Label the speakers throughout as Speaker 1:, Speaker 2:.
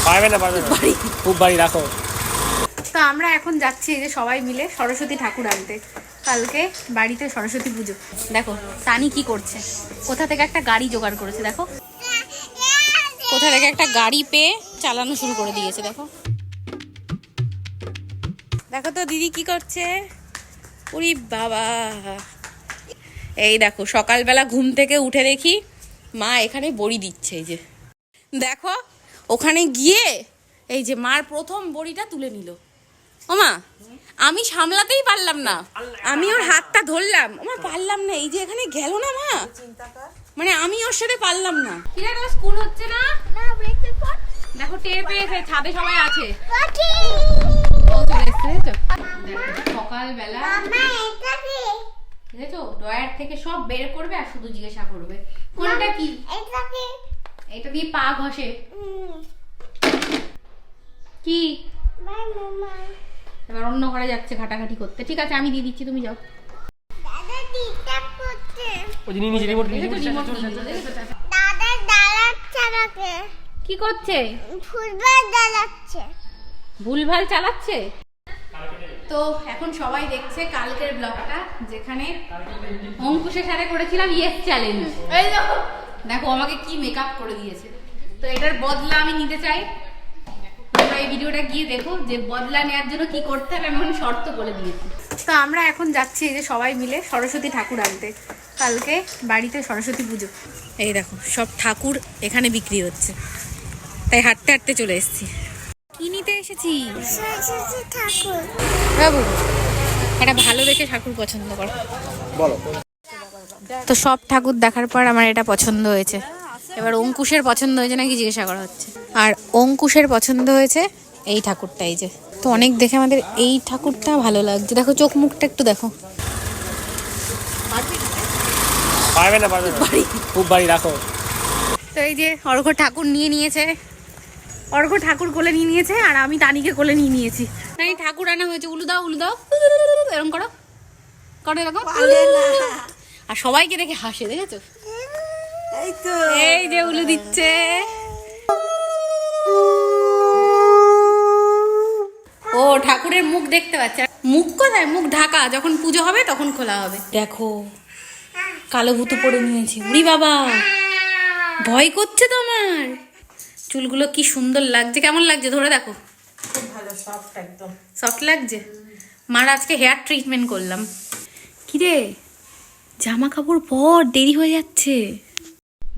Speaker 1: পারবে না খুব বাড়ি রাখো।
Speaker 2: তো আমরা এখন যাচ্ছি এই যে সবাই মিলে সরস্বতী ঠাকুর আনতে। কালকে বাড়িতে সরস্বতী পুজো। দেখো তানি কি করছে, কোথা থেকে একটা গাড়ি জোগাড় করেছে, দেখো কোথা থেকে একটা গাড়ি পেয়ে চালানো শুরু করে দিয়েছে। দেখো দেখো তো দিদি কি করছে। ওরে বাবা, এই দেখো সকালবেলা ঘুম থেকে উঠে দেখি মা এখানে বড়ি দিচ্ছে। এই যে দেখো ওখানে গিয়ে এই যে মার প্রথম বড়িটা তুলে নিল। ও মা, আমি সামলাতেই পারলাম না, আমি ওর হাতটা ধরলাম, ওমা পারলাম না, এই যে এখানে গেল না মা, মানে আমি ওর সাথে পারলাম না। কিরে তোর স্কুল হচ্ছে না? দেখো টের পেয়েছে, ছাদে সবাই আছে। সকালবেলা দেখেছো ড্রয়ার থেকে সব বের করবে আর শুধু জিজ্ঞাসা করবে কোনটা কি। এটা দিয়ে পা ঘষে কি। এবার অন্য ঘরে যাচ্ছে ঘাটাঘাটি করতে। ঠিক আছে আমি দিয়ে দিচ্ছি, তুমি যাও। কি করছে? ভুলভাল চালাচ্ছে। তো এখন সবাই দেখছে কালকের ব্লগটা, যেখানে অঙ্কুশের সাথে করেছিলাম ইয়েস চ্যালেঞ্জ। দেখো আমাকে কি মেকআপ করে দিয়েছে। তো এটার বদলা আমি নিতে চাই। তোমরা এই ভিডিওটা গিয়ে দেখো যে বদলা নেওয়ার জন্য কি করতে হবে, আমি এখন শর্ত বলে দিয়েছি। তো আমরা এখন যাচ্ছি এই যে সবাই মিলে সরস্বতী ঠাকুর আনতে। কালকে বাড়িতে সরস্বতী পুজো। এই দেখো সব ঠাকুর এখানে বিক্রি হচ্ছে, তাই হাঁটতে হাঁটতে চলে এসেছি। কি নিতে এসেছি? বাবু এটা ভালো দেখে ঠাকুর পছন্দ করো বলো। তো সব ঠাকুর দেখার পর আমার এটা পছন্দ হয়েছে। এবার অঙ্কুশের পছন্দ হয়েছে নাকি জিজ্ঞাসা করা হচ্ছে। আর অঙ্কুশের পছন্দ হয়েছে এই ঠাকুরটা। এই যে তো অনেক দেখে আমাদের এই ঠাকুরটা ভালো লাগছে। দেখো চোখ মুখটা একটু দেখো।
Speaker 1: পারবে না খুব বাড়ি রাখো।
Speaker 2: তো এই যে অর্ঘ ঠাকুর নিয়ে নিয়েছে, অর্ঘ ঠাকুর কোলে নিয়ে নিয়েছে আর আমি তানিকে কোলে নিয়ে নিয়েছি। তাই ঠাকুর আনা হয়েছে। উলু দাও উলু দাও, এরকম করো করে রাখো। আর সবাইকে দেখে হাসে, দেখেছো? এই যে উলু দিচ্ছে। ও ঠাকুরের মুখ দেখতে পাচ্ছে। মুখ কোথায়? মুখ ঢাকা, যখন পুজো হবে তখন খোলা হবে। দেখো কালো ভুতু পরে নিয়েছি। উড়ি বাবা, ভয় করছে তো আমার। চুলগুলো কি সুন্দর লাগছে, কেমন লাগছে ধরে দেখো।
Speaker 3: খুব ভালো, সফট একদম
Speaker 2: সফট লাগছে। মার আজকে হেয়ার ট্রিটমেন্ট করলাম। কিরে জামা কাপড় পর, দেরি হয়ে যাচ্ছে।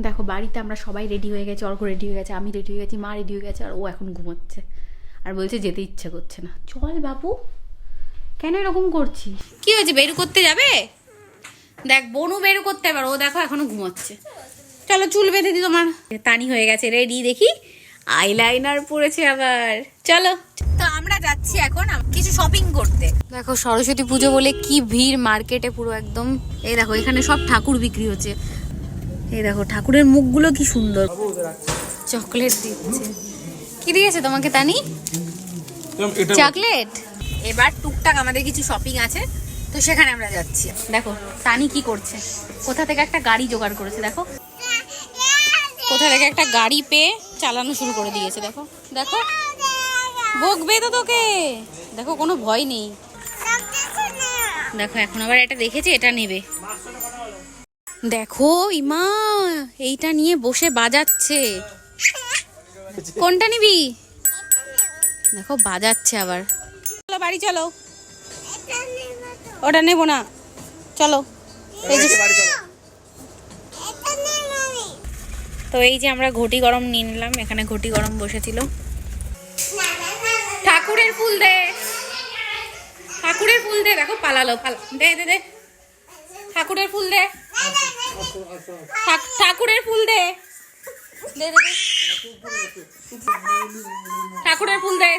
Speaker 2: দেখো বাড়িতে আমরা সবাই রেডি হয়ে গেছি, অর্ঘ রেডি হয়ে গেছে, আমি রেডি হয়ে গেছি, মা রেডি হয়ে গেছে, আর ও এখন ঘুমোচ্ছে আর বলছে যেতে ইচ্ছে করছে না। চল বাবু, কেন এরকম করছিস? কি হয়েছে, বেরু করতে যাবে? দেখ বনু বেরু করতে পারো, ও দেখো এখনো ঘুমোচ্ছে। চলো চুল বেঁধে দি তোমার। তানি হয়ে গেছে রেডি, দেখি আইলাইনার পরেছে আবার। চলো তো আমরা যাচ্ছি এখন কিছু শপিং করতে। দেখো সরস্বতী পুজো বলে কি ভিড় মার্কেটে পুরো একদম। এই দেখো এখানে সব ঠাকুর বিক্রি হচ্ছে। এই দেখো ঠাকুরের মুখগুলো কি সুন্দর। চকলেট দিচ্ছে। কি দিয়েছে তোমাকে তানি? চকলেট। এবার টুকটাক আমাদের কিছু শপিং আছে, তো সেখানে আমরা যাচ্ছি। দেখো তানি কি করছে, কোথা থেকে একটা গাড়ি জোগাড় করেছে। দেখো কোথা থেকে একটা গাড়ি পেয়ে চালানো শুরু করে দিয়েছে। দেখো দেখো বকবে তো তোকে। দেখো কোনো ভয় নেই। দেখো এখন আবার এটা দেখেছে, এটা নেবে। দেখো ইমা এইটা নিয়ে বসে বাজাচ্ছে। কোনটা নিবি? দেখো বাজাচ্ছে আবার। চলো বাড়ি চলো। ওটা নেবো না, চলো। এই যে তো এই যে আমরা ঘটি গরম নিয়ে নিলাম, এখানে ঘটি গরম বসেছিল। ঠাকুরের ফুল দে, ঠাকুরের ফুল দে। দেখো পালালো, দে দে দে ঠাকুরের ফুল দে, ঠাকুরের ফুল দে, দে দে ঠাকুরের ফুল দে।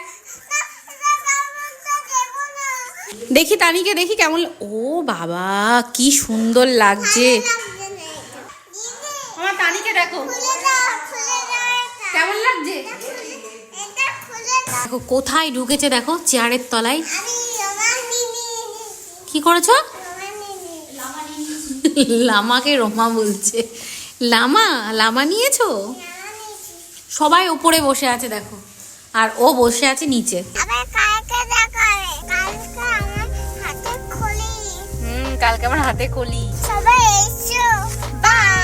Speaker 2: দেখি তানিকে দেখি কেমন। ও বাবা কি সুন্দর লাগছে। আমার তানিকে দেখো কেমন লাগছে। দেখো কোথায় ঢুকেছে, দেখো চেয়ারের তলায়। কি করেছো? লামাকে রমা বলছে। লামা লামা নিয়েছো? সবাই উপরে বসে আছে দেখো। আর ও বসে আছে নিচে। কালকে আমার হাতে কলি।
Speaker 4: সবাই এসো বাই।